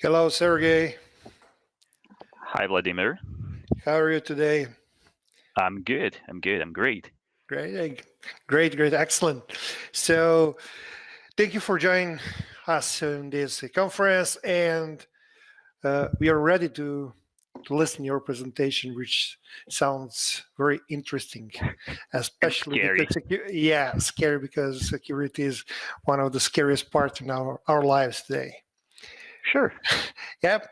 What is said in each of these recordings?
Hello, Sergey. Hi, Vladimir. How are you today? I'm good. I'm great. Great, excellent. So, thank you for joining us in this conference, and we are ready to listen your presentation, which sounds very interesting, And especially scary. because scary because security is one of the scariest parts in our lives today. Sure. Yep,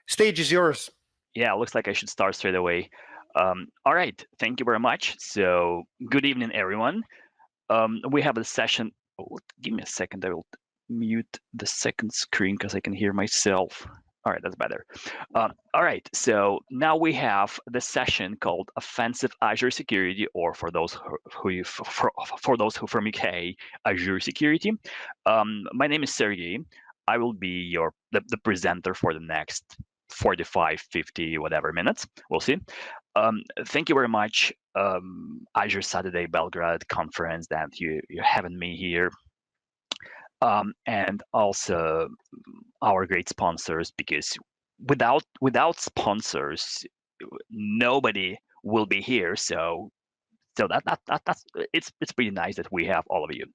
stage is yours. Yeah, looks like I should start straight away. All right. Thank you very much. So, good evening, everyone. We have a session. Oh, give me a second. I will mute the second screen because I can hear myself. All right, that's better. All right, so now we have the session called Offensive Azure Security, or for those for those who from UK, Azure Security. My name is Sergey. I will be the presenter for the next 45, 50, whatever minutes. We'll see. Thank you very much, Azure Saturday Belgrade conference, that you having me here. And also our great sponsors, because without sponsors, nobody will be here. So that's it's pretty nice that we have all of you.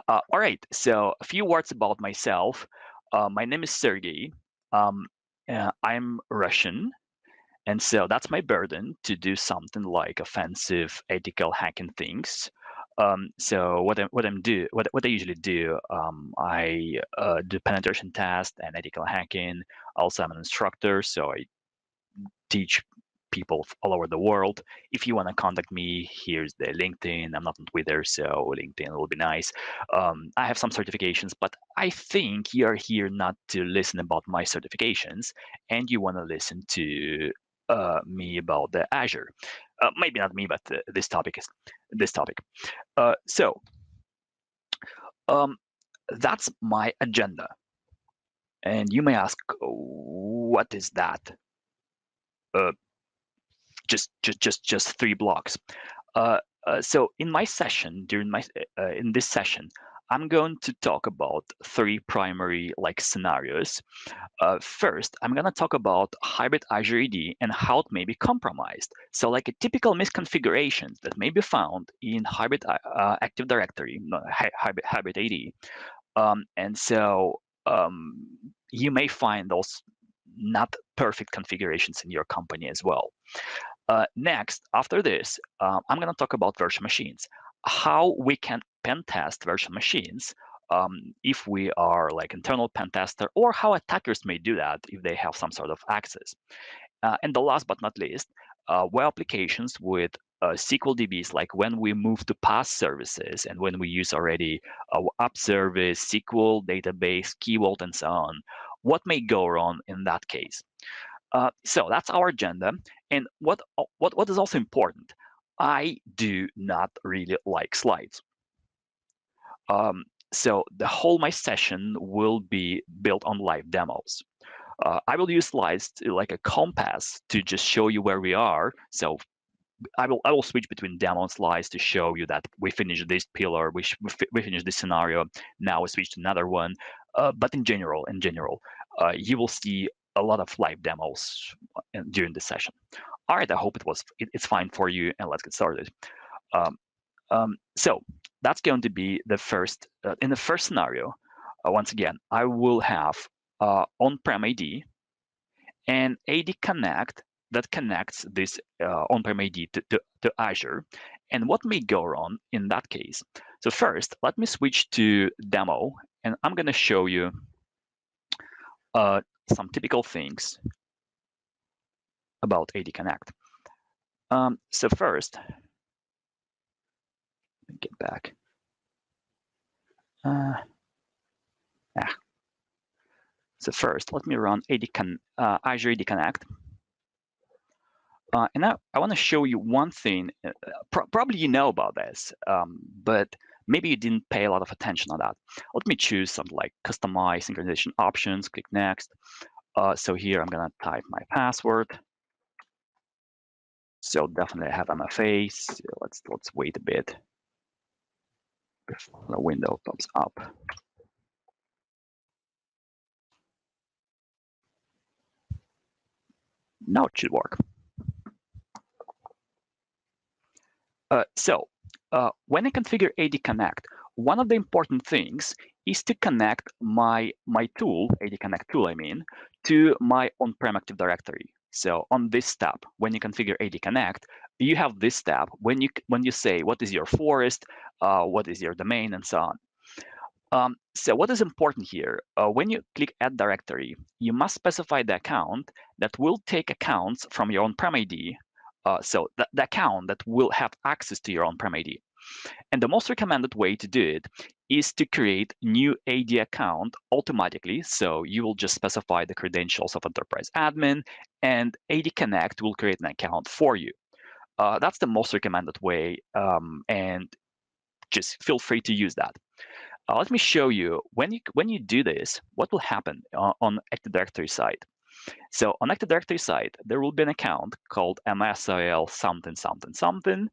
All right, so a few words about myself. My name is Sergey. I'm Russian. And so that's my burden, to do something like offensive, ethical hacking things. So what I usually do, I do penetration tests and ethical hacking. Also, I'm an instructor, so I teach people all over the world. If you want to contact me, here's the LinkedIn. I'm not on Twitter, so LinkedIn will be nice. I have some certifications, but I think you're here not to listen about my certifications, and you want to listen to me about the Azure. Maybe not me, but this topic is this topic. So that's my agenda. And you may ask, what is that? Just 3 blocks. So in my session, in this session, I'm going to talk about 3 primary scenarios. First, I'm going to talk about hybrid Azure AD and how it may be compromised. So like a typical misconfigurations that may be found in hybrid Active Directory, hybrid AD. And so you may find those not perfect configurations in your company as well. Next, after this, I'm going to talk about virtual machines, how we can pen test virtual machines if we are like internal pen tester, or how attackers may do that if they have some sort of access. And the last but not least, web applications with SQL DBs, like when we move to PaaS services and when we use already app service, SQL database, Key Vault, and so on, what may go wrong in that case? So that's our agenda. And what is also important, I do not really like slides. So the whole my session will be built on live demos. I will use slides like a compass to just show you where we are. So I will switch between demo and slides to show you that we finished this pillar, we finished this scenario. Now we switch to another one. But in general, you will see a lot of live demos during the session. All right, I hope it's fine for you, and let's get started. So that's going to be the first. In the first scenario, once again, I will have on-prem AD and AD Connect that connects this on-prem AD to Azure. And what may go wrong in that case? So first, let me switch to demo, and I'm going to show you some typical things about AD Connect. So first, let me get back. So first, let me run Azure AD Connect. And now I want to show you one thing. Probably you know about this, but maybe you didn't pay a lot of attention on that. Let me choose something like customize synchronization options, click next. So here I'm going to type my password. So definitely I have MFA. So let's wait a bit before the window pops up. Now it should work. When I configure AD Connect, one of the important things is to connect my tool, AD Connect tool, to my on-prem Active Directory. So on this tab, when you configure AD Connect, you have this tab when you say what is your forest, what is your domain, and so on. So what is important here? When you click Add Directory, you must specify the account that will take accounts from your on-prem ID. So the account that will have access to your on-prem ID. And the most recommended way to do it is to create new AD account automatically. So you will just specify the credentials of Enterprise Admin, and AD Connect will create an account for you. That's the most recommended way, and just feel free to use that. Let me show you when you do this, what will happen on Active Directory side. So on Active Directory side, there will be an account called MSOL something something something.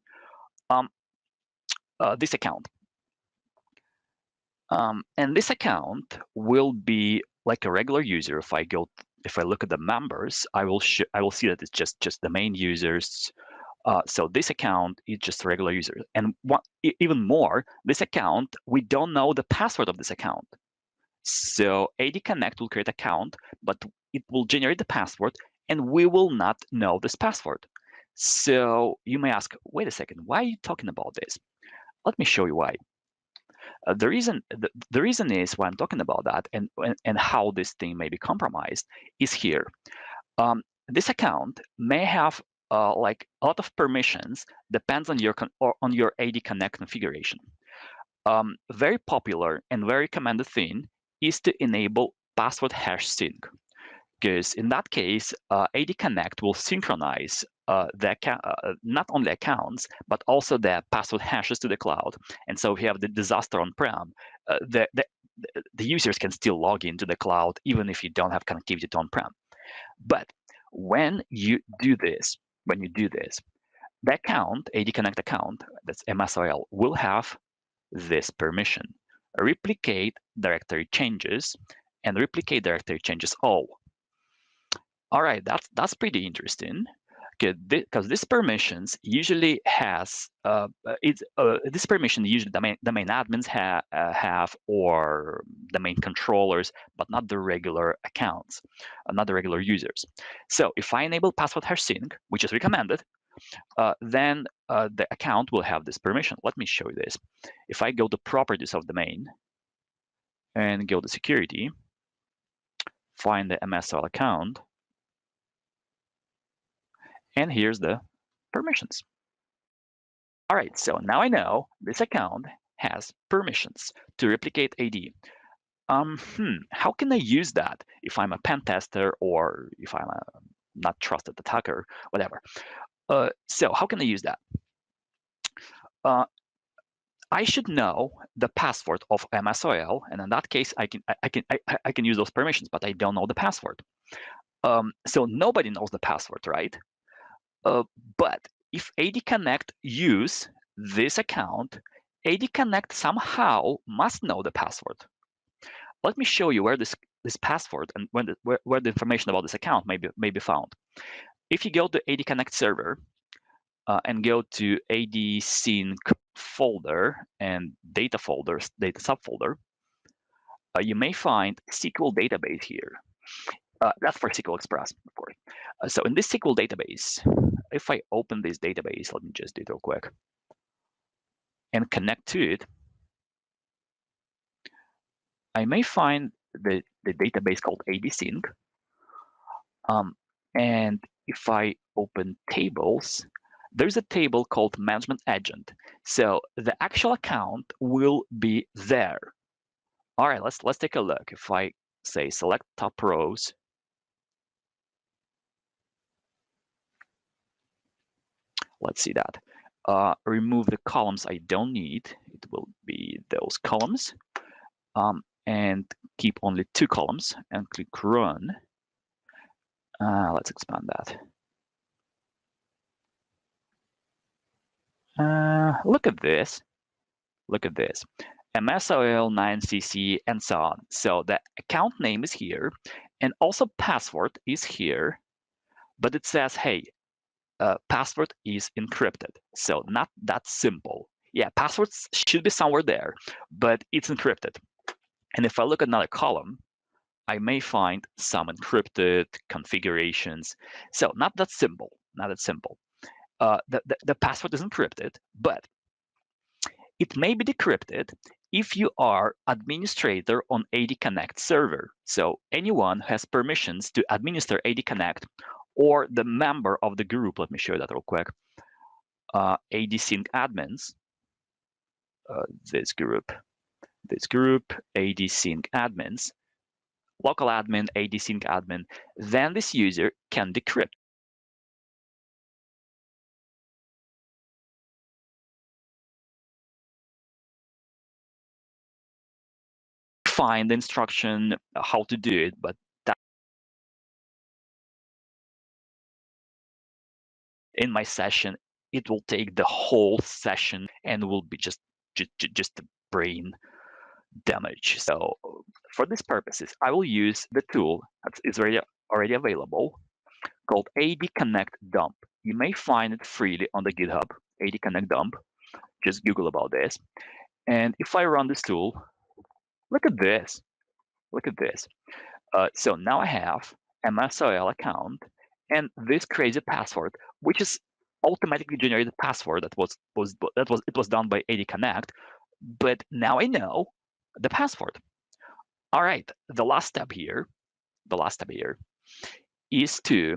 This account. And this account will be like a regular user. If I look at the members, I will see that it's just the main users. So this account is just a regular user. And even more, this account, we don't know the password of this account. So AD Connect will create an account, but it will generate the password, and we will not know this password. So you may ask, wait a second, why are you talking about this? Let me show you why. The reason is why I'm talking about that and how this thing may be compromised is here. This account may have like a lot of permissions, depends on your AD Connect configuration. Very popular and very recommended thing is to enable password hash sync, because in that case, AD Connect will synchronize not only accounts, but also the password hashes to the cloud. And so if you have the disaster on-prem, the users can still log into the cloud even if you don't have connectivity to on-prem. But when you do this, the account, AD Connect account, that's MSOL, will have this permission: replicate directory changes and replicate directory changes all. All right, that's pretty interesting, because this permissions usually has this permission usually the main admins have, or the main controllers, but not the regular accounts, not the regular users. So if I enable password hash sync, which is recommended, then the account will have this permission. Let me show you this. If I go to properties of domain and go to security, find the MSL account, and here's the permissions. All right, so now I know this account has permissions to replicate AD. How can I use that if I'm a pen tester or if I'm a not trusted attacker, whatever? So how can I use that? I should know the password of MSOL, and in that case, I can use those permissions, but I don't know the password. So nobody knows the password, right? But if AD Connect use this account, AD Connect somehow must know the password. Let me show you where this password and where the information about this account may be found. If you go to AD Connect server and go to AD Sync folder and data folders, data subfolder, you may find SQL database here. That's for SQL Express, of course. So in this SQL database, if I open this database, let me just do it real quick, and connect to it, I may find the database called AD Sync. And if I open tables, there's a table called Management Agent. So the actual account will be there. All right, let's take a look. If I say select top rows, let's see that. Remove the columns I don't need. It will be those columns. And keep only 2 columns and click Run. Let's expand that. Look at this. Look at this. MSOL 9cc and so on. So the account name is here, and also password is here. but it says, hey, password is encrypted. So not that simple. Yeah, passwords should be somewhere there, but it's encrypted. And if I look at another column, I may find some encrypted configurations. So not that simple, not that simple. The password is encrypted, but it may be decrypted if you are administrator on AD Connect server. So anyone who has permissions to administer AD Connect or the member of the group, let me show you that real quick, AD Sync admins, this group, AD Sync admins, local admin, AD Sync admin, then this user can decrypt. Find the instruction how to do it, but that in my session, it will take the whole session and will be just a brain damage. So for these purposes, I will use the tool that is already available called AD Connect Dump. You may find it freely on the GitHub, AD Connect Dump. Just Google about this. And if I run this tool, look at this. Look at this. So now I have a MSOL account and this crazy password, which is automatically generated password that was done by AD Connect. But now I know the password. All right, the last step here is to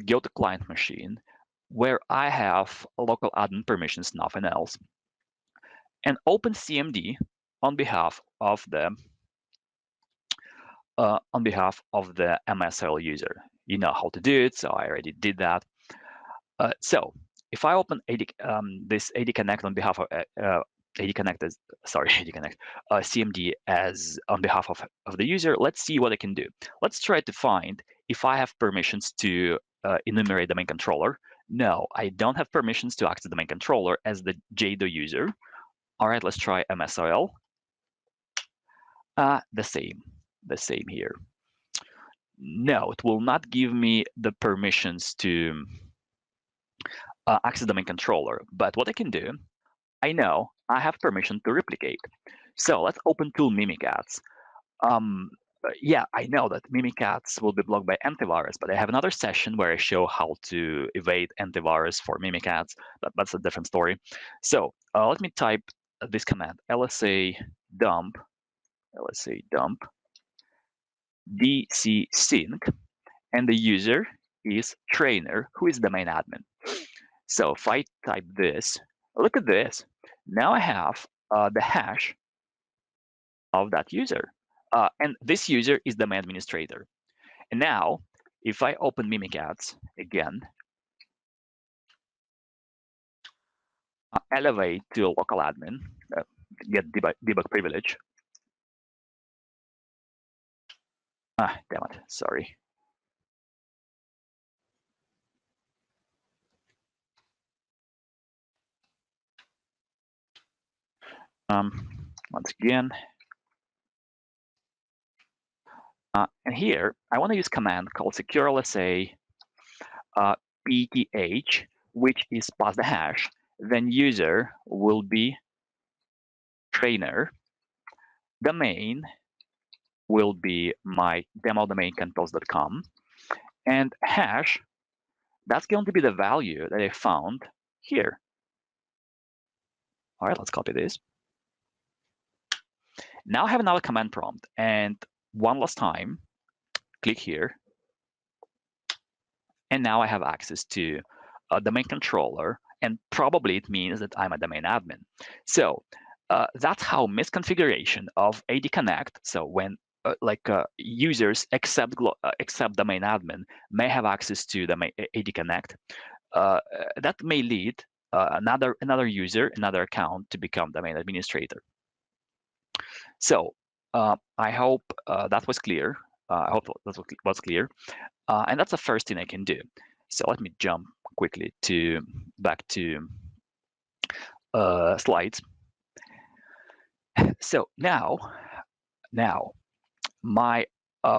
go to client machine where I have local admin permissions, nothing else, and open CMD on behalf of the MSL user. You know how to do it, so I already did that. So if I open this AD Connect on behalf of CMD as on behalf of the user, let's see what I can do. Let's try to find if I have permissions to enumerate the main controller. No, I don't have permissions to access the main controller as the JDO user. All right, let's try MSOL. The same here. No, it will not give me the permissions to access the main controller. But what I can do, I know I have permission to replicate. So let's open tool Mimikatz. Yeah, I know that Mimikatz will be blocked by antivirus, but I have another session where I show how to evade antivirus for Mimikatz. That's a different story. So let me type this command, lsa dump dc sync, and the user is trainer, who is the main admin. So if I type this, look at this. Now I have the hash of that user. And this user is the main administrator. And now, if I open Mimikatz again, elevate to a local admin, get debug privilege. Damn it, sorry. Once again. And here, I want to use command called securelsa pth, which is pass the hash. Then user will be trainer. Domain will be my demo domain controls.com. And hash, that's going to be the value that I found here. All right, let's copy this. Now I have another command prompt. And one last time, click here. And now I have access to a domain controller. And probably it means that I'm a domain admin. So that's how misconfiguration of AD Connect, so when users except domain admin may have access to the AD Connect, that may lead another user, another account to become domain administrator. So I hope that was clear. I hope that was clear. And that's the first thing I can do. So let me jump quickly back to slides. So now my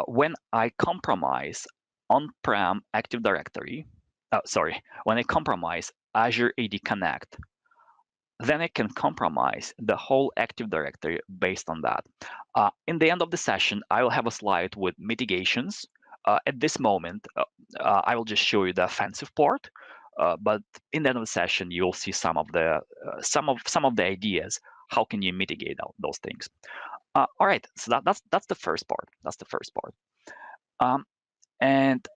when I compromise on-prem Active Directory, when I compromise Azure AD Connect, then I can compromise the whole Active Directory based on that. In the end of the session, I will have a slide with mitigations. At this moment, I will just show you the offensive part. But in the end of the session, you will see some of the ideas. How can you mitigate those things? All right, so that's the first part. That's the first part. And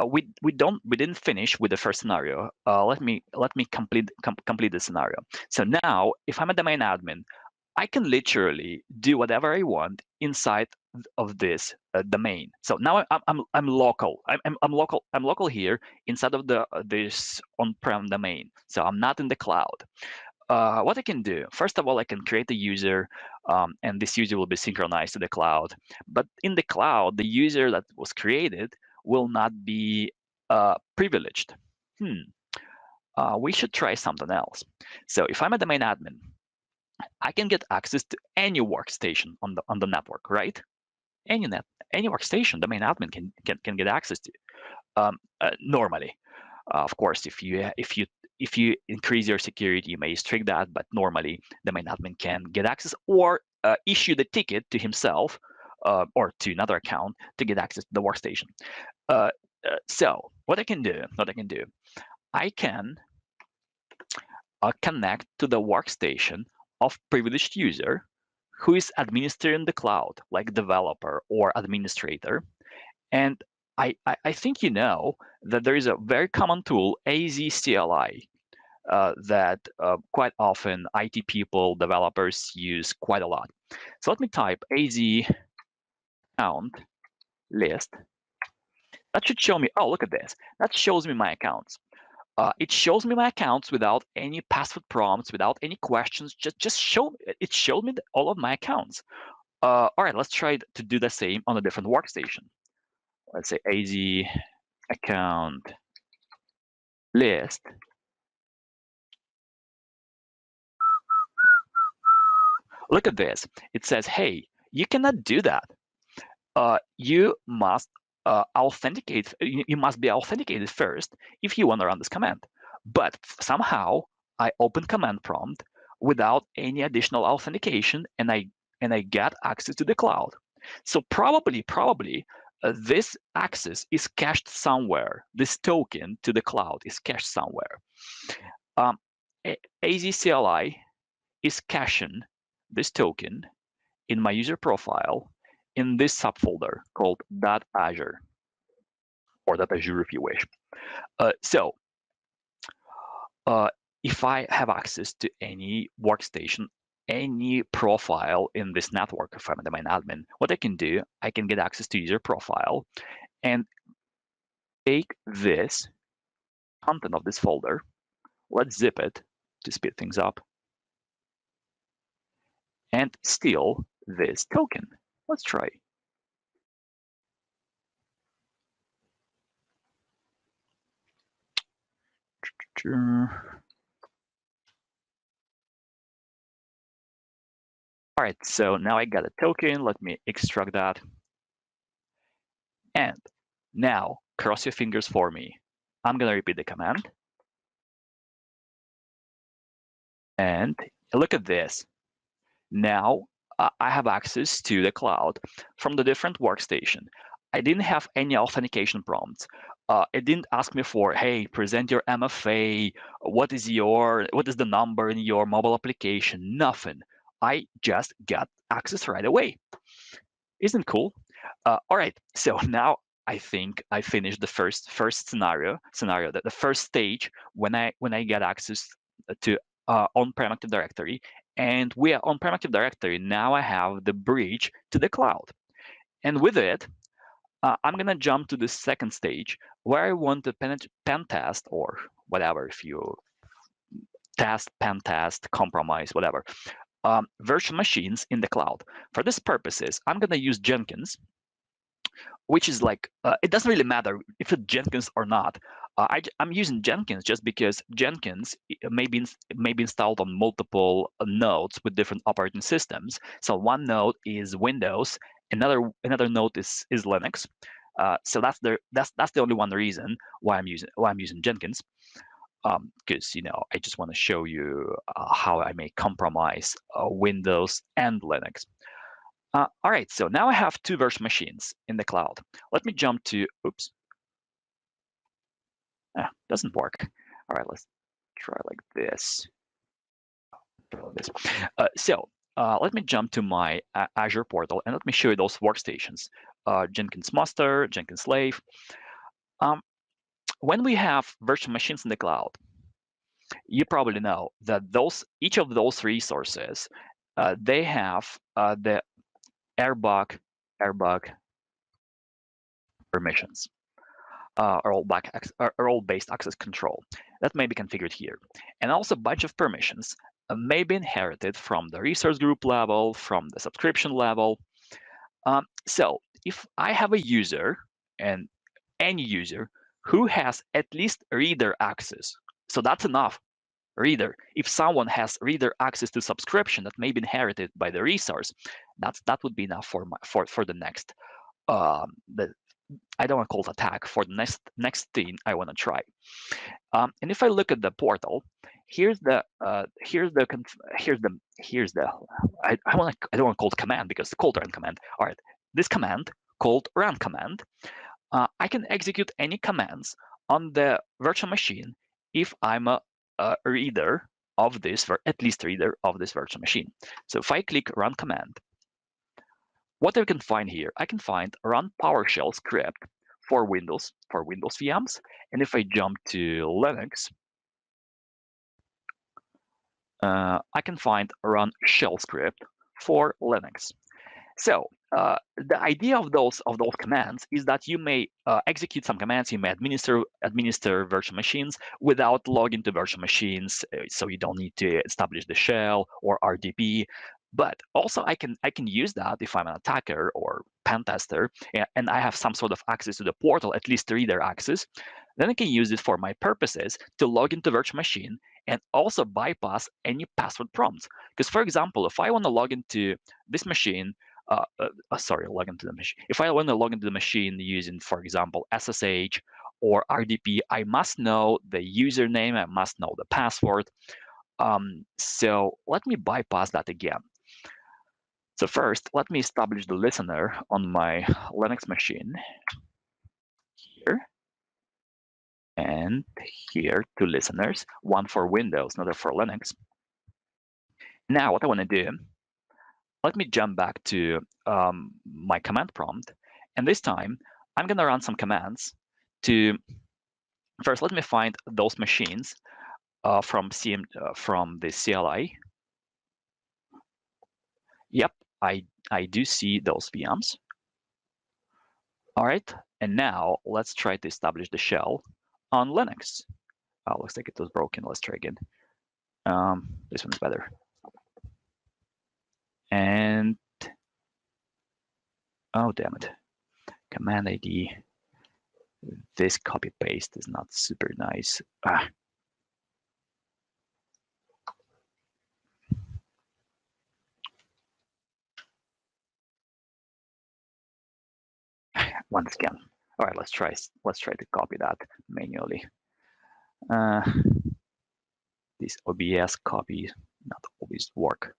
we didn't finish with the first scenario. Let me complete the scenario. So now, if I'm a domain admin, I can literally do whatever I want inside of this domain. So now I'm local. I'm local here inside of this on-prem domain. So I'm not in the cloud. What I can do, first of all, I can create a user, and this user will be synchronized to the cloud. But in the cloud, the user that was created will not be privileged. We should try something else. So if I'm a domain admin, I can get access to any workstation on the network, right? Any workstation, domain admin can get access to normally. Of course, if you increase your security, you may restrict that, but normally the domain admin can get access or issue the ticket to himself or to another account to get access to the workstation. So what I can do, I can connect to the workstation of privileged user who is administering the cloud, like developer or administrator. And I think you know that there is a very common tool, AZCLI, that quite often IT people, developers use quite a lot. So let me type AZ account list. That should show me, oh, look at this. That shows me my accounts. It shows me my accounts without any password prompts, without any questions. Just show it showed me all of my accounts. All right, let's try to do the same on a different workstation. Let's say AZ account list. Look at this. It says, hey, you cannot do that. You must authenticate. You must be authenticated first if you want to run this command. But somehow I open command prompt without any additional authentication, and I get access to the cloud. So probably this access is cached somewhere. This token to the cloud is cached somewhere. AZCLI is caching this token in my user profile in this subfolder called .azure, or .azure if you wish. So if I have access to any workstation, any profile in this network, if I'm a domain admin, what I can do, I can get access to user profile and take this content of this folder. Let's zip it to speed things up and steal this token. Let's try. All right, so now I got a token. Let me extract that. And now, cross your fingers for me. I'm going to repeat the command. And look at this. Now, I have access to the cloud from the different workstation. I didn't have any authentication prompts. It didn't ask me for, hey, present your MFA. What is the number in your mobile application? Nothing. I just got access right away. Isn't cool? All right, so now I think I finished the first scenario, the first stage when I get access to on-prem Active Directory, and we are on-prem Active Directory. Now I have the bridge to the cloud, and with it, I'm gonna jump to the second stage where I want to pen test or whatever, if you pen test, compromise, whatever. Virtual machines in the cloud. For these purposes, I'm going to use Jenkins, which is like, it doesn't really matter if it's Jenkins or not. I'm using Jenkins just because Jenkins may be installed on multiple nodes with different operating systems. So one node is Windows, another node is Linux. So that's the only one reason why I'm using Jenkins, because I just want to show you how I may compromise Windows and Linux. All right, so now I have 2 virtual machines in the cloud. Let me jump to, oops, doesn't work. All right, let's try like this. So let me jump to my Azure portal and let me show you those workstations. Jenkins master, Jenkins slave. When we have virtual machines in the cloud, you probably know that each of those resources, they have the airbag permissions, role-based access control that may be configured here, and also a bunch of permissions may be inherited from the resource group level, from the subscription level. So if I have a user, and any user who has at least reader access, so that's enough. Reader. If someone has reader access to subscription that may be inherited by the resource, that would be enough for the next. I don't want to call it attack, for the next thing I want to try. And if I look at the portal, here's the I don't want to call it command because it's called run command. All right, this command called run command. I can execute any commands on the virtual machine if I'm a reader of this, or at least reader of this virtual machine. So if I click run command, what I can find here, I can find run PowerShell script for Windows VMs. And if I jump to Linux, I can find run shell script for Linux. So the idea of those commands is that you may execute some commands, you may administer virtual machines without logging to virtual machines, so you don't need to establish the shell or RDP. But also I can use that if I'm an attacker or pen tester, and I have some sort of access to the portal, at least reader access. Then I can use it for my purposes to log into virtual machine and also bypass any password prompts. Because for example, if I want to log into this machine, log into the machine. If I want to log into the machine using, for example, SSH or RDP, I must know the username, I must know the password. So let me bypass that again. So first, let me establish the listener on my Linux machine here. And here, 2 listeners, one for Windows, another for Linux. Now what I want to do, let me jump back to my command prompt. And this time, I'm going to run some commands to, first, let me find those machines from the CLI. Yep, I do see those VMs. All right, and now let's try to establish the shell on Linux. Oh, looks like it was broken. Let's try again. This one's better. And oh, damn it. Command ID. This copy paste is not super nice. Once again. All right, let's try to copy that manually. This OBS copy not always work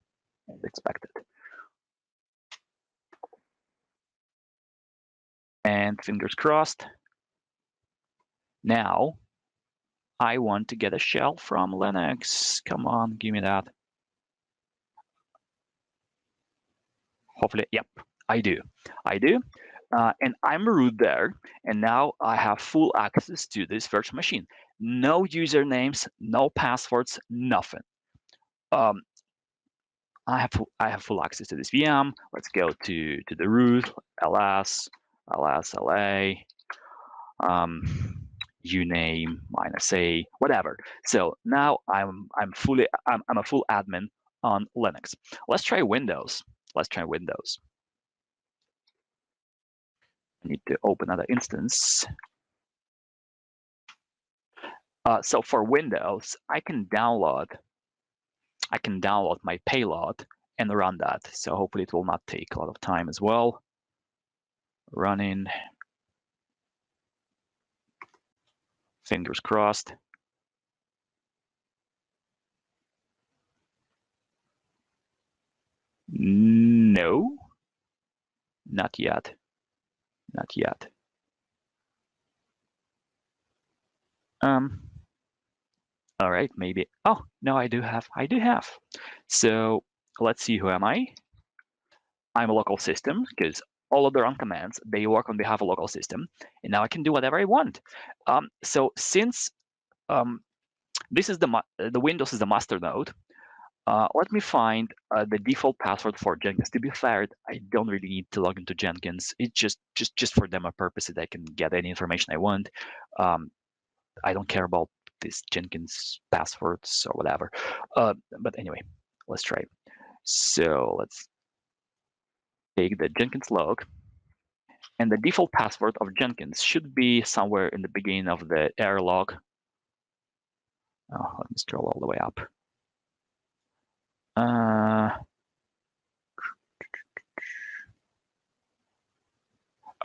as expected. And fingers crossed. Now I want to get a shell from Linux. Come on, give me that. Hopefully, yep, I do. And I'm root there, and now I have full access to this virtual machine. No usernames, no passwords, nothing. I have full access to this VM. Let's go to the root, ls, la, uname -a, whatever. So now I'm a full admin on Linux. Let's try Windows. I need to open another instance. So for Windows, I can download my payload and run that. So hopefully it will not take a lot of time as well. Running. Fingers crossed. No, not yet. Not yet. All right, maybe. Oh, no, I do have. So let's see, who am I? I'm a local system, because all of the run commands, they work on behalf of a local system. And now I can do whatever I want. So since this is the Windows is the master node, let me find the default password for Jenkins. To be fair, I don't really need to log into Jenkins. It's just for demo purposes. I can get any information I want. I don't care about these Jenkins passwords or whatever. But anyway, let's try. So let's take the Jenkins log. And the default password of Jenkins should be somewhere in the beginning of the error log. Oh, let me scroll all the way up.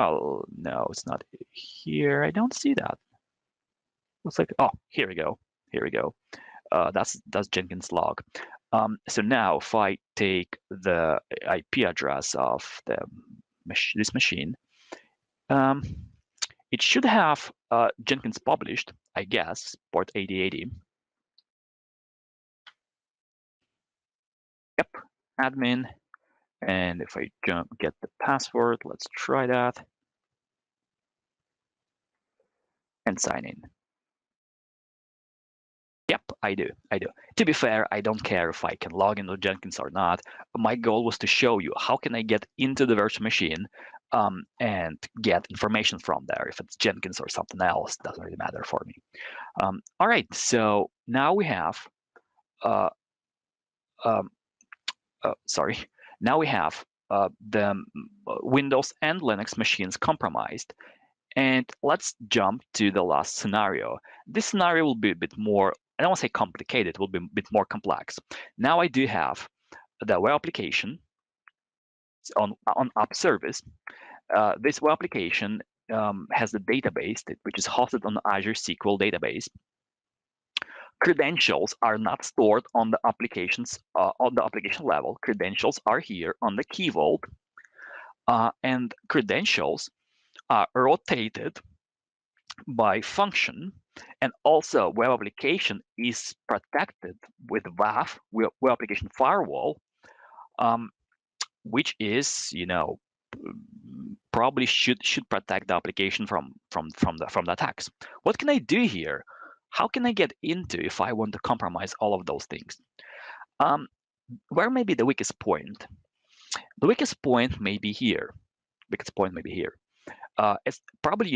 Oh, no, it's not here. I don't see that. Looks like, oh, here we go. Here we go. That's Jenkins log. So now if I take the IP address of this machine, it should have Jenkins published, I guess, port 8080. Yep, admin. And if I get the password, let's try that. And sign in. Yep, I do. To be fair, I don't care if I can log into Jenkins or not. My goal was to show you how can I get into the virtual machine and get information from there. If it's Jenkins or something else, doesn't really matter for me. All right, so now we have, now we have the Windows and Linux machines compromised. And let's jump to the last scenario. This scenario will be a bit more, I don't want to say complicated, it will be a bit more complex. Now I do have the web application on app service. This web application has the database which is hosted on the Azure SQL database. Credentials are not stored on the applications on the application level. Credentials are here on the key vault, and credentials are rotated by function, and also web application is protected with WAF, web application firewall, which is, probably should protect the application from the attacks. What can I do here? How can I get into if I want to compromise all of those things? Where may be the weakest point? The weakest point may be here. It's probably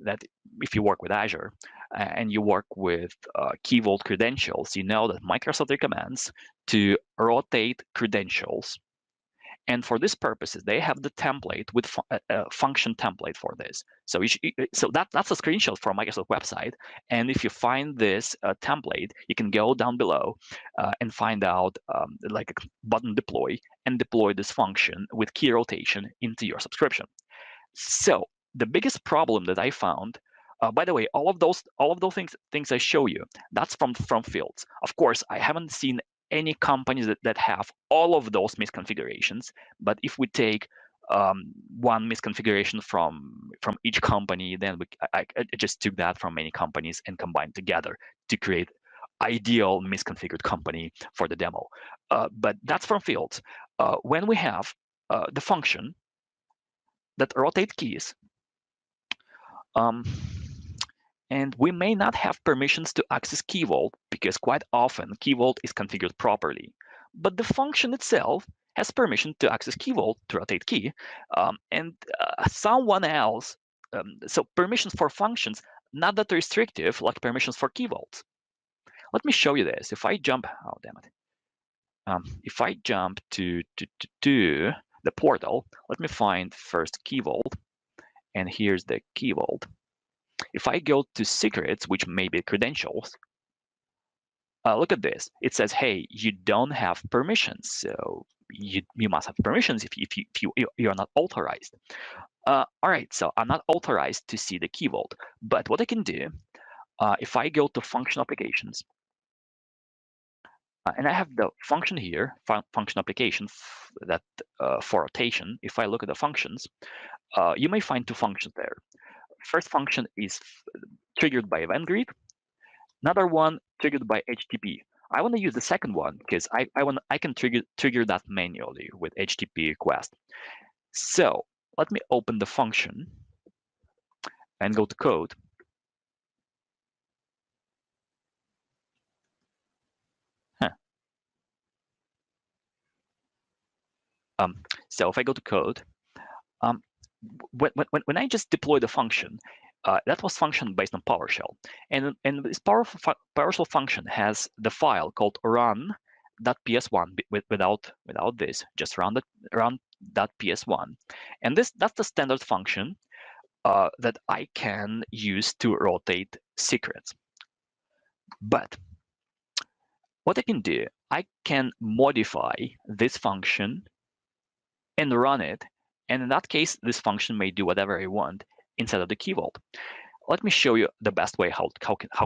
that if you work with Azure and you work with Key Vault credentials, you know that Microsoft recommends to rotate credentials. And for these purposes, they have the template with a function template for this. So that's a screenshot from Microsoft website. And if you find this template, you can go down below and find out like a button deploy and deploy this function with key rotation into your subscription. So the biggest problem that I found, by the way, all of those things I show you, that's from fields. Of course, I haven't seen any companies that have all of those misconfigurations. But if we take one misconfiguration from each company, then I just took that from many companies and combined together to create ideal misconfigured company for the demo. But that's from fields. When we have the function that rotate keys, and we may not have permissions to access Key Vault because quite often Key Vault is configured properly. But the function itself has permission to access Key Vault to rotate key, and someone else. So permissions for functions, not that restrictive like permissions for Key Vaults. Let me show you this. If I jump, oh damn it. If I jump to the portal, let me find first Key Vault, and here's the Key Vault. If I go to secrets, which may be credentials, look at this. It says, hey, you don't have permissions. So you must have permissions if you're not authorized. All right, so I'm not authorized to see the Key Vault. But what I can do, if I go to function applications, and I have the function here, function application that for rotation. If I look at the functions, you may find two functions there. First function is triggered by event grid. Another one triggered by HTTP. I want to use the second one because I can trigger that manually with HTTP request. So let me open the function and go to code. So if I go to code, when I just deploy the function, that was function based on PowerShell, and this PowerShell function has the file called run.ps1 without this, just run.ps1, and that's the standard function that I can use to rotate secrets. But what I can do, I can modify this function and run it. And in that case, this function may do whatever I want inside of the key vault. Let me show you the best way how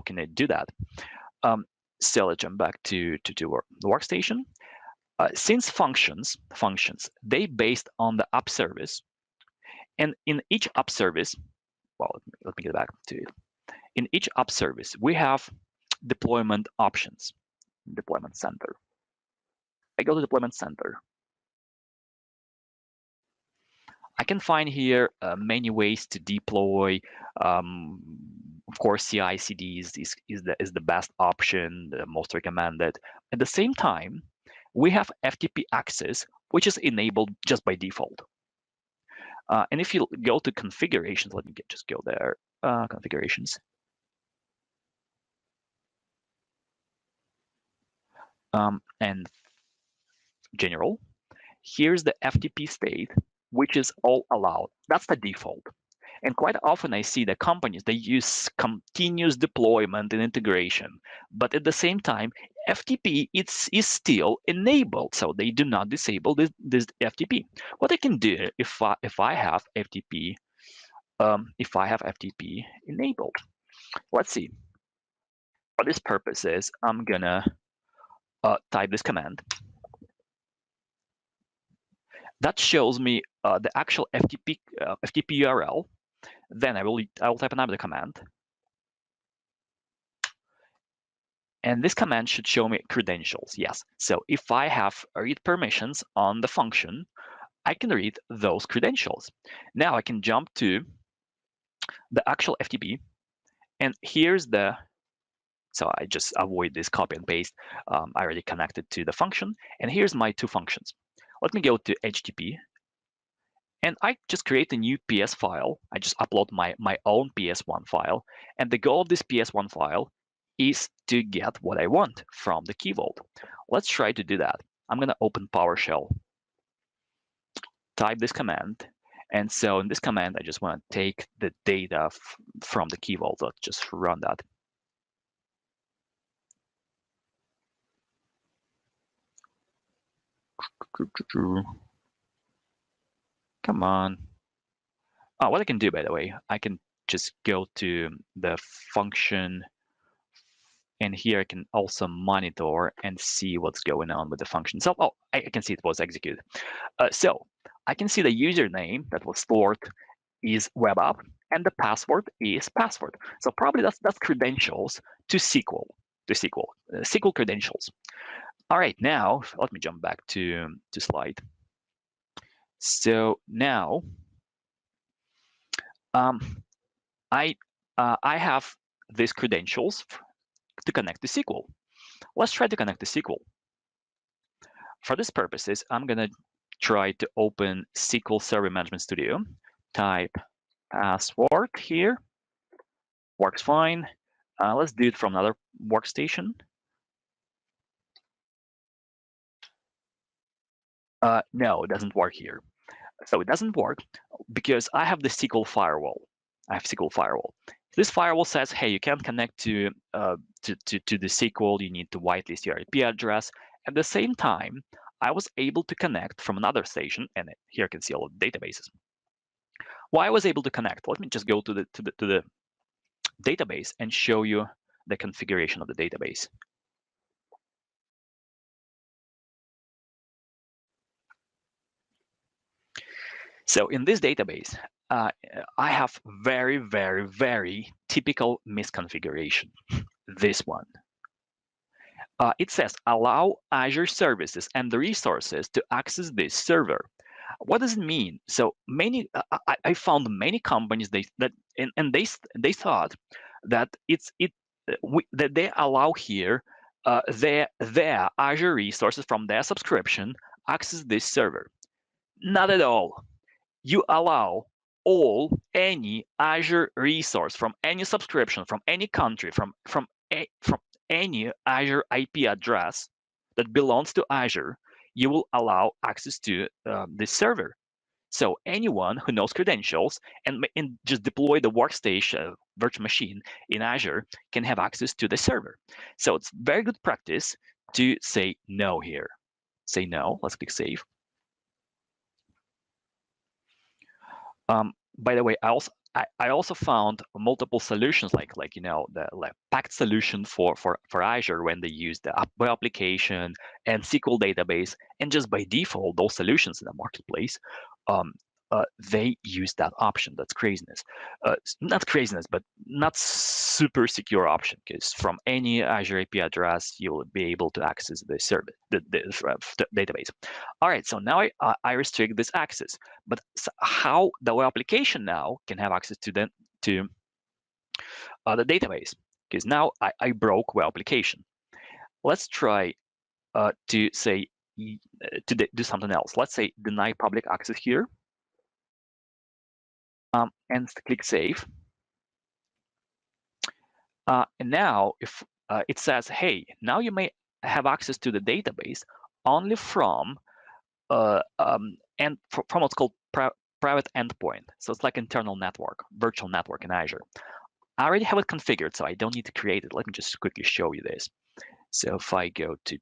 can I do that. So let's jump back to the workstation. Since functions, they based on the app service. And in each app service, well, let me get back to it. In each app service, we have deployment options, deployment center. I go to deployment center. I can find here many ways to deploy. Of course, CI/CD is the best option, the most recommended. At the same time, we have FTP access, which is enabled just by default. And if you go to configurations, let me just go there, configurations. And general, here's the FTP state, which is all allowed. That's the default. And quite often I see the companies, they use continuous deployment and integration, but at the same time, FTP is still enabled, so they do not disable this FTP. What I can do if I have FTP, enabled, let's see. For this purposes, I'm gonna type this command. That shows me the actual FTP URL. Then I will type another command. And this command should show me credentials. Yes. So if I have read permissions on the function, I can read those credentials. Now I can jump to the actual FTP. And here's the, so I just avoid this copy and paste. I already connected to the function. And here's my two functions. Let me go to HTTP. And I just create a new PS file. I just upload my own PS1 file. And the goal of this PS1 file is to get what I want from the key vault. Let's try to do that. I'm going to open PowerShell, type this command. And so in this command, I just want to take the data from the key vault. Let's just run that. Come on. Oh, what I can do, by the way, I can just go to the function, and here I can also monitor and see what's going on with the function. So, oh, I can see it was executed. So I can see the username that was stored is web app, and the password is password. So probably that's credentials to SQL, SQL credentials. All right, now let me jump back to slide. So now I have these credentials to connect to SQL. Let's try to connect to SQL. For these purposes, I'm going to try to open SQL Server Management Studio. Type password here. Works fine. Let's do it from another workstation. No, it doesn't work here. So it doesn't work because I have the SQL firewall. I have SQL firewall. This firewall says, hey, you can't connect to the SQL. You need to whitelist your IP address. At the same time, I was able to connect from another station, and here I can see all the databases. Why I was able to connect? Let me just go to the database and show you the configuration of the database. So in this database, I have very, very, very typical misconfiguration. This one. It says allow Azure services and the resources to access this server. What does it mean? So many, I found many companies they thought that that they allow here their Azure resources from their subscription access this server. Not at all. You allow any Azure resource from any subscription, from any country, from any Azure IP address that belongs to Azure, you will allow access to this server. So anyone who knows credentials and just deploy the workstation virtual machine in Azure can have access to the server. So it's very good practice to say no here. Say no. Let's click save. By the way, I also found multiple solutions like the packed solution for Azure when they use the web application and SQL database, and just by default those solutions in the marketplace, they use that option. That's craziness. Not craziness, but not super secure option, because from any Azure IP address you will be able to access the service, the database. All right, so now I restrict this access, but how the web application now can have access to the database? Because now I broke web application. Let's try to say to do something else. Let's say deny public access here. And click save. And now if it says, hey, now you may have access to the database only from from what's called private endpoint. So it's like internal network, virtual network in Azure. I already have it configured, so I don't need to create it. Let me just quickly show you this. So if I go to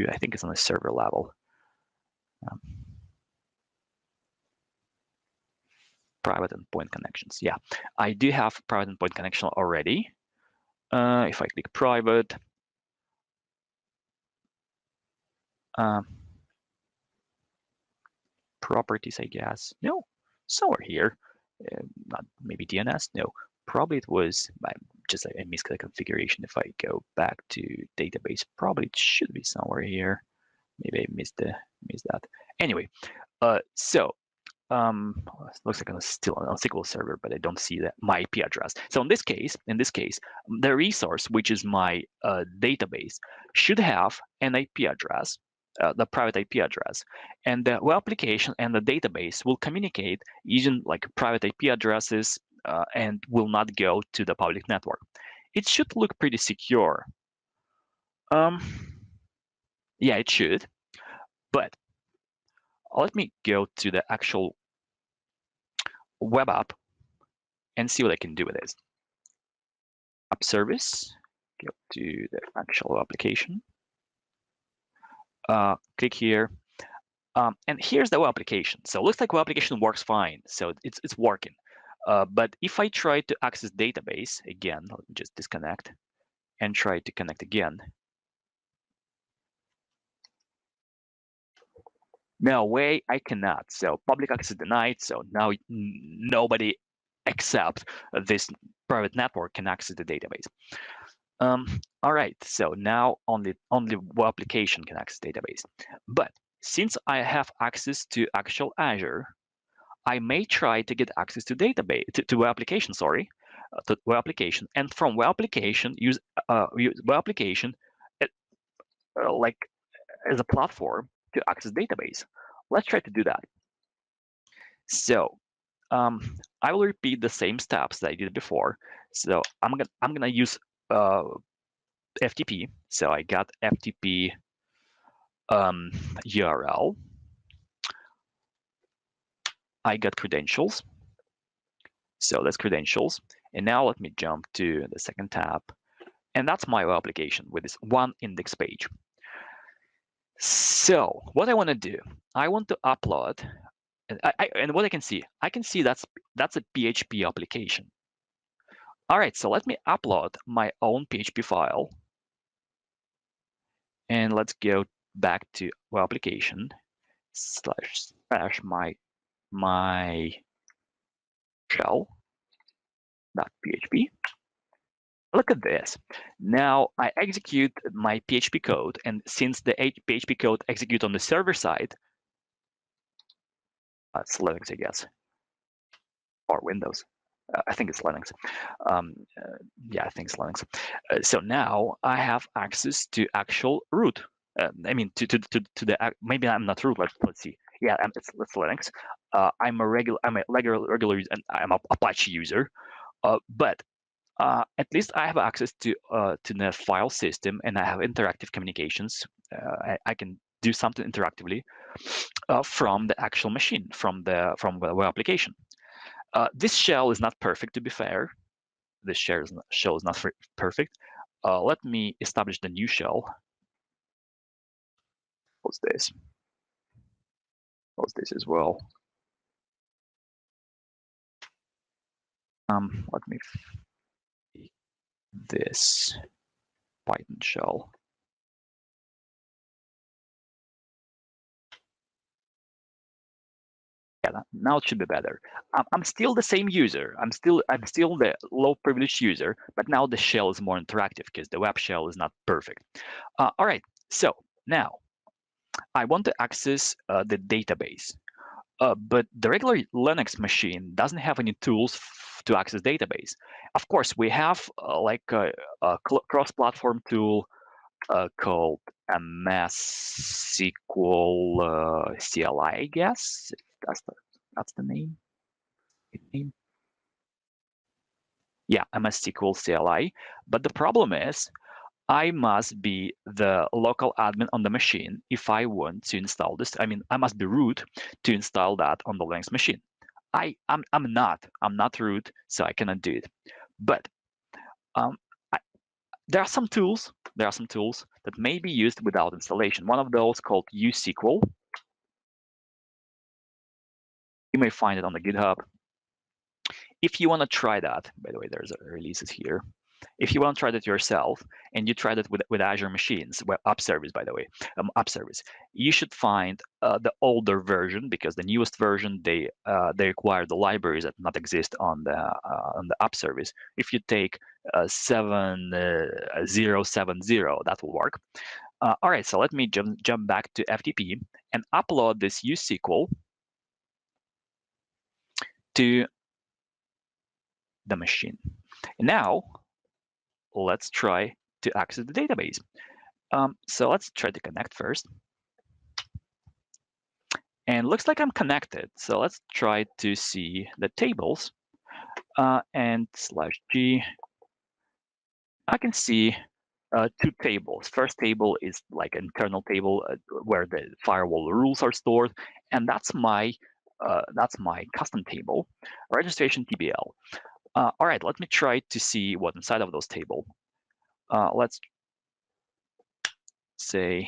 I think it's on the server level. Private endpoint connections. Yeah, I do have private endpoint connection already. If I click private, properties, I guess. No, somewhere here. Not maybe DNS. No, probably it was just a misconfiguration. If I go back to database, probably it should be somewhere here. Maybe I missed that. Anyway, so looks like I'm still on a SQL server, but I don't see my IP address. So in this case, the resource, which is my database, should have an IP address, the private IP address, and the web application and the database will communicate using like private IP addresses and will not go to the public network. It should look pretty secure. Yeah, it should, but let me go to the actual web app and see what I can do with this. App service, go to the actual application, click here, and here's the web application. So it looks like web application works fine, so it's working. But if I try to access database again, let me just disconnect and try to connect again. No way, I cannot. So public access denied. So now nobody except this private network can access the database. All right, so now only web application can access database. But since I have access to actual Azure, I may try to get access to database to web application. Sorry, to web application, and from web application use web application like as a platform to access database. Let's try to do that. So I will repeat the same steps that I did before. So I'm gonna use FTP. So I got FTP URL. I got credentials. So that's credentials. And now let me jump to the second tab. And that's my web application with this one index page. So what I want to do, I want to upload, and what I can see that's a PHP application. All right, so let me upload my own PHP file. And let's go back to web application / my shell.php. Look at this. Now I execute my PHP code, and since the PHP code executes on the server side, it's Linux, I guess, or Windows. I think it's Linux. Yeah, I think it's Linux. So now I have access to actual root. I mean, to the maybe I'm not root. Let's see. Yeah, it's Linux. I'm a regular user, and I'm an Apache user. But at least I have access to the file system, and I have interactive communications. I can do something interactively from the actual machine, from the web application. This shell is not perfect, to be fair. This shell is not perfect. Let me establish the new shell. What's this? What's this as well? Let me this Python shell. Yeah, now it should be better. I'm still the same user. I'm still the low privileged user, but now the shell is more interactive because the web shell is not perfect. All right, so now I want to access the database, but the regular Linux machine doesn't have any tools to access database. Of course, we have like a cross-platform tool called MS SQL CLI, I guess. That's the name. Yeah, MS SQL CLI. But the problem is, I must be the local admin on the machine if I want to install this. I mean, I must be root to install that on the Linux machine. I'm not root, so I cannot do it. But there are some tools. There are some tools that may be used without installation. One of those called uSQL. You may find it on the GitHub. If you want to try that, by the way, there's releases here. If you want to try that yourself, and you try that with Azure machines, well, app service, by the way, app service, you should find the older version, because the newest version they require the libraries that not exist on the app service. If you take 7070, that will work. All right, so let me jump back to FTP and upload this uSQL to the machine. Now let's try to access the database. So let's try to connect first. And it looks like I'm connected. So let's try to see the tables. And /g, I can see two tables. First table is like an internal table where the firewall rules are stored, and that's my custom table, registration TBL. All right, let me try to see what's inside of those tables. Let's say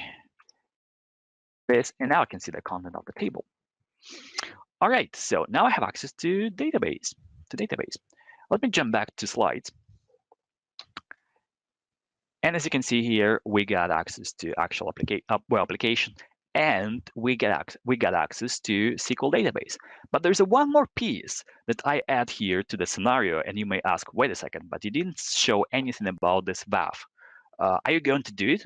this, and now I can see the content of the table. All right, so now I have access to database. Let me jump back to slides. And as you can see here, we got access to actual web application, and we got access to SQL database. But there's one more piece that I add here to the scenario, and you may ask, wait a second, but you didn't show anything about this WAF. Are you going to do it?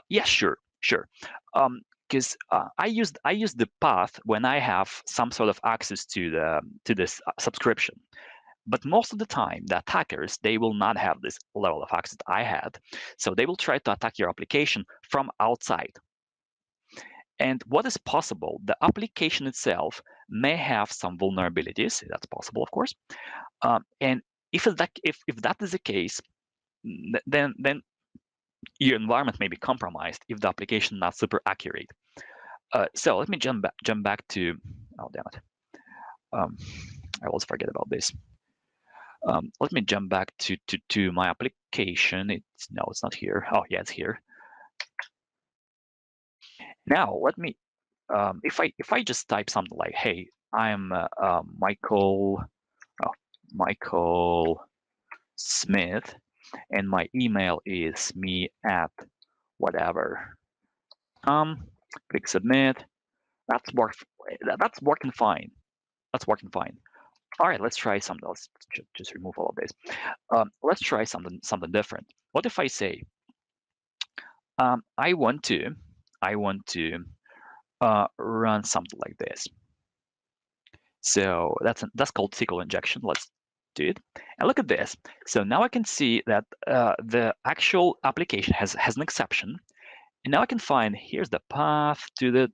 Yeah, sure. Because I use the path when I have some sort of access to this subscription. But most of the time, the attackers, they will not have this level of access that I had. So they will try to attack your application from outside. And what is possible, the application itself may have some vulnerabilities. That's possible, of course. And if that is the case, then your environment may be compromised if the application is not super accurate. So let me jump back to, oh, damn it. I always forget about this. Let me jump back to my application. It's not here. Oh, yeah, it's here. Now let me, if I just type something like, "Hey, I'm Michael Smith, and my email is me at whatever. Click submit. That's working fine. That's working fine. All right, let's try something else. Just remove all of this. Let's try something different. What if I say, I want to run something like this. So that's called Sql Injection. Let's do it. And look at this. So now I can see that the actual application has an exception. And now I can find, here's the path to the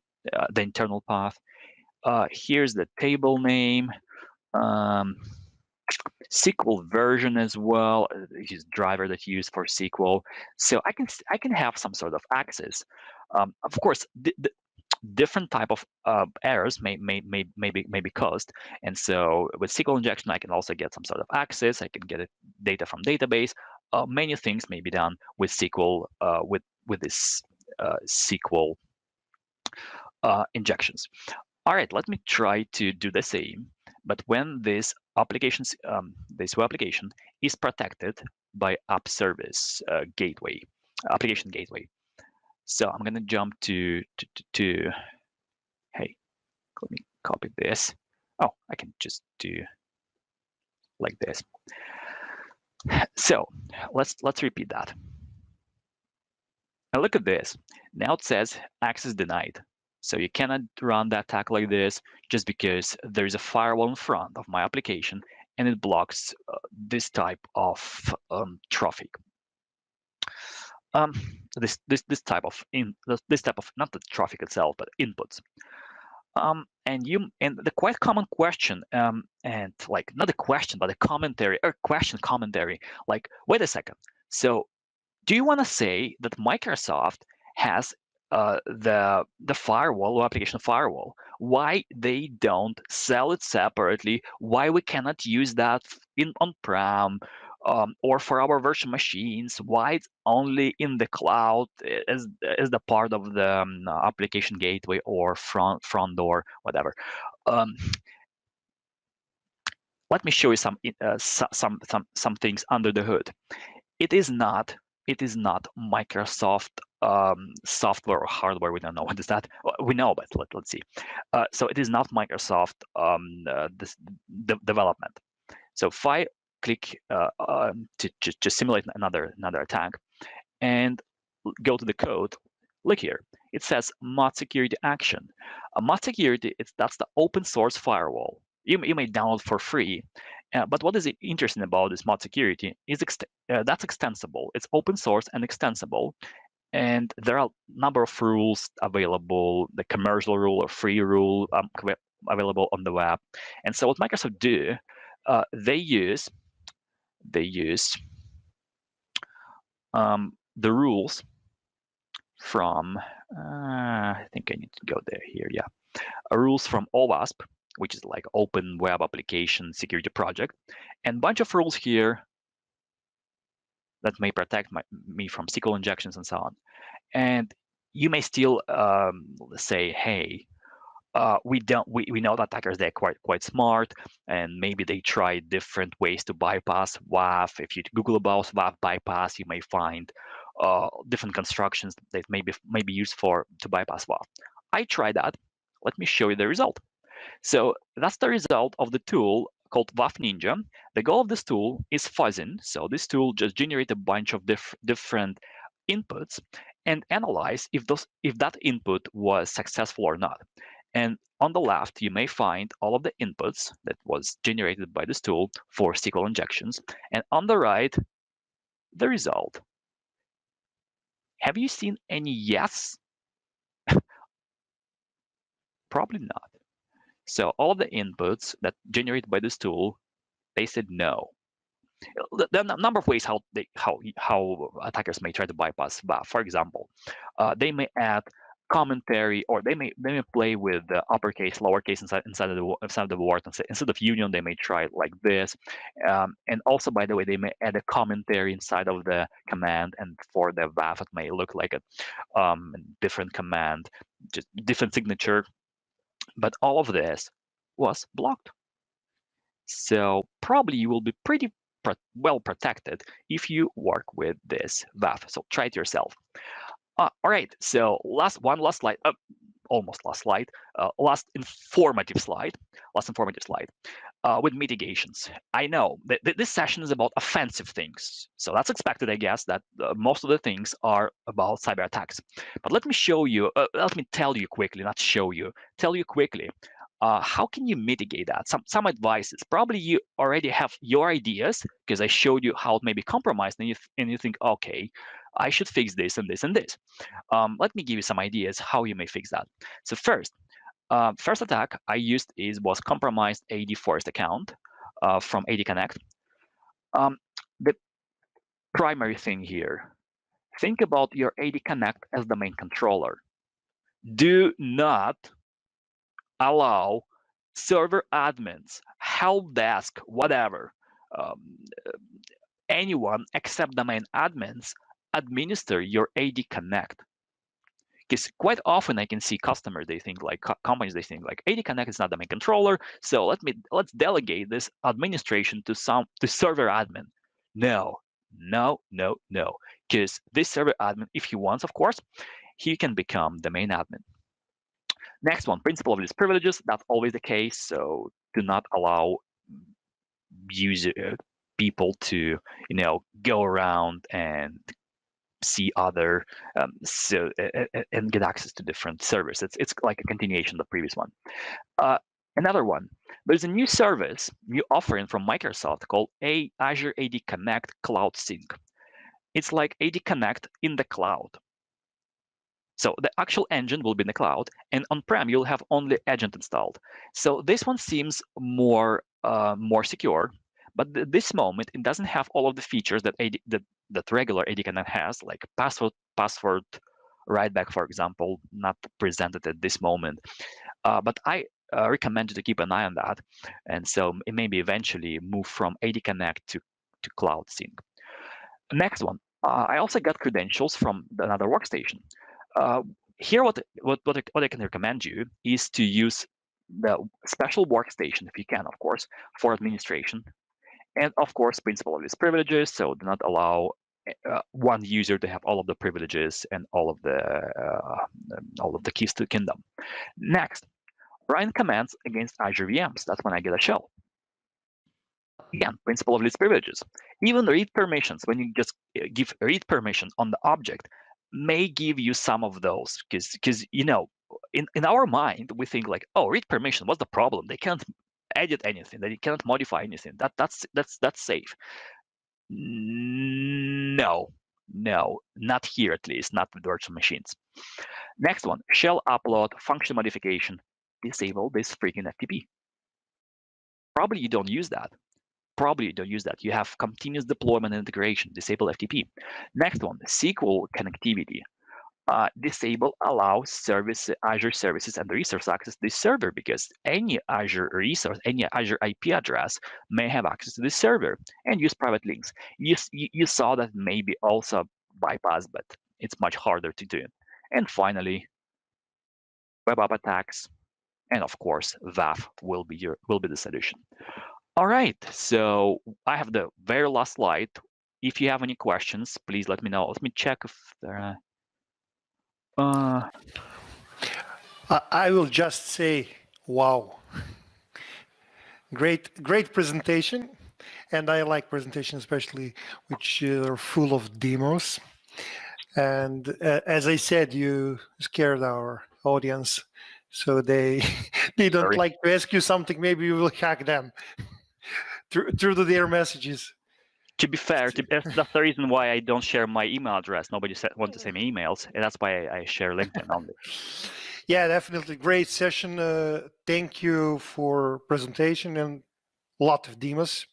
internal path. Here's the table name. SQL version as well, use driver that you use for SQL. So I can have some sort of access. Of course, the different type of errors may be caused, and so with SQL injection, I can also get some sort of access. I can get data from database. Many things may be done with SQL with this SQL injections. All right, let me try to do the same. But when this applications, this web application is protected by app service gateway, application gateway. So I'm gonna jump to hey, let me copy this. Oh, I can just do like this. So let's repeat that. Now look at this. Now it says access denied. So you cannot run that attack like this just because there is a firewall in front of my application and it blocks this type of traffic. This type of not the traffic itself, but inputs. And the quite common question, and like not a question, but a commentary or question commentary, like, wait a second. So do you want to say that Microsoft has the firewall or application firewall? Why they don't sell it separately? Why we cannot use that in on-prem or for our virtual machines? Why it's only in the cloud as the part of the application gateway or front door, whatever? Let me show you some things under the hood. It is not Microsoft software or hardware. We don't know what is that. We know, but let's see. So it is not Microsoft this development. So if I click to simulate another attack and go to the code, look here. It says mod security action. Mod security, that's the open source firewall. You may download for free. But what is interesting about this mod security is that's extensible. It's open source and extensible. And there are a number of rules available, the commercial rule or free rule available on the web. And so what Microsoft do, they use the rules from, I think I need to go there here, yeah. Rules from OWASP, which is like Open Web Application Security Project, and a bunch of rules here that may protect me from SQL injections and so on. And you may still say, hey, we know that attackers, they're quite smart, and maybe they try different ways to bypass WAF. If you Google about WAF bypass, you may find different constructions that may be used to bypass WAF. I tried that. Let me show you the result. So that's the result of the tool called WAF Ninja. The goal of this tool is fuzzing. So this tool just generates a bunch of different inputs and analyze if that input was successful or not. And on the left, you may find all of the inputs that was generated by this tool for SQL injections. And on the right, the result. Have you seen any yes? Probably not. So all of the inputs that generated by this tool, they said no. There are a number of ways how attackers may try to bypass WAF. For example, they may add commentary, or they may play with the uppercase, lowercase inside of the word. Instead of union, they may try it like this. And also, by the way, they may add a commentary inside of the command, and for the WAF, it may look like a different command, just different signature. But all of this was blocked. So probably you will be pretty well protected if you work with this WAF. So try it yourself. All right, so last slide, almost last slide, last informative slide with mitigations. I know that this session is about offensive things, so that's expected, I guess, that most of the things are about cyber attacks. But let me show you, let me tell you quickly, not show you, tell you quickly, how can you mitigate that? Some advices. Probably you already have your ideas because I showed you how it may be compromised, and you think, okay, I should fix this and this and this. Let me give you some ideas how you may fix that. So first attack I used was compromised AD Forest account from AD Connect. The primary thing here, think about your AD Connect as the main controller. Do not allow server admins, help desk, whatever, anyone except the main admins administer your AD Connect. Because quite often I can see customers, they think like companies, they think like AD Connect is not the main controller, so let's delegate this administration to server admin. No, because this server admin, if he wants, of course, he can become the main admin. Next one, principle of least privileges. That's always the case, so do not allow people to go around and see other and get access to different servers. It's like a continuation of the previous one. Another one, there's a new service, new offering from Microsoft called Azure AD Connect Cloud Sync. It's like AD Connect in the cloud. So the actual engine will be in the cloud, and on-prem you'll have only agent installed. So this one seems more secure, but at this moment it doesn't have all of the features that that regular AD Connect has, like password write back, for example, not presented at this moment. But I recommend you to keep an eye on that, and so it may be eventually move from AD Connect to Cloud Sync. Next one, I also got credentials from another workstation. Here, what I can recommend you is to use the special workstation, if you can, of course, for administration, and of course, principle of least privileges. So do not allow one user to have all of the privileges and all of the keys to the kingdom. Next, run commands against Azure VMs. That's when I get a shell. Again, principle of least privileges. Even read permissions, when you just give read permission on the object, may give you some of those, because in our mind we think like, oh, read permission, what's the problem? They can't edit anything, they cannot modify anything. That's safe. No, not here, at least not with virtual machines. Next one, shell upload function modification. Disable this freaking FTP. Probably you don't use that. You have continuous deployment and integration. Disable FTP. Next one, SQL connectivity. Disable allow Azure services and resource access to this server, because any Azure resource, any Azure IP address may have access to this server, and use private links. You saw that maybe also bypass, but it's much harder to do. And finally, web app attacks, and of course, WAF will be the solution. All right, so I have the very last slide. If you have any questions, please let me know. Let me check if there are. I will just say, wow. Great presentation. And I like presentations, especially which are full of demos. And as I said, you scared our audience. So they don't like to ask you something. Maybe you will hack them through their messages. To be fair, that's the reason why I don't share my email address. Nobody wants to send me emails, and that's why I share LinkedIn only. Yeah, definitely great session. Thank you for presentation and a lot of demos.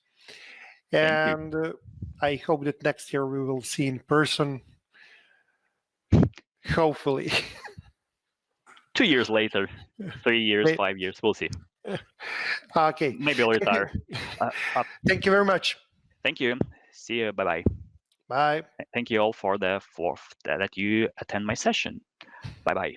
And I hope that next year we will see in person. Hopefully. 2 years later, 3 years, 5 years, we'll see. Okay. Maybe I'll retire. Thank you very much. Thank you. See you. Bye-bye. Bye. Thank you all for that you attend my session. Bye-bye.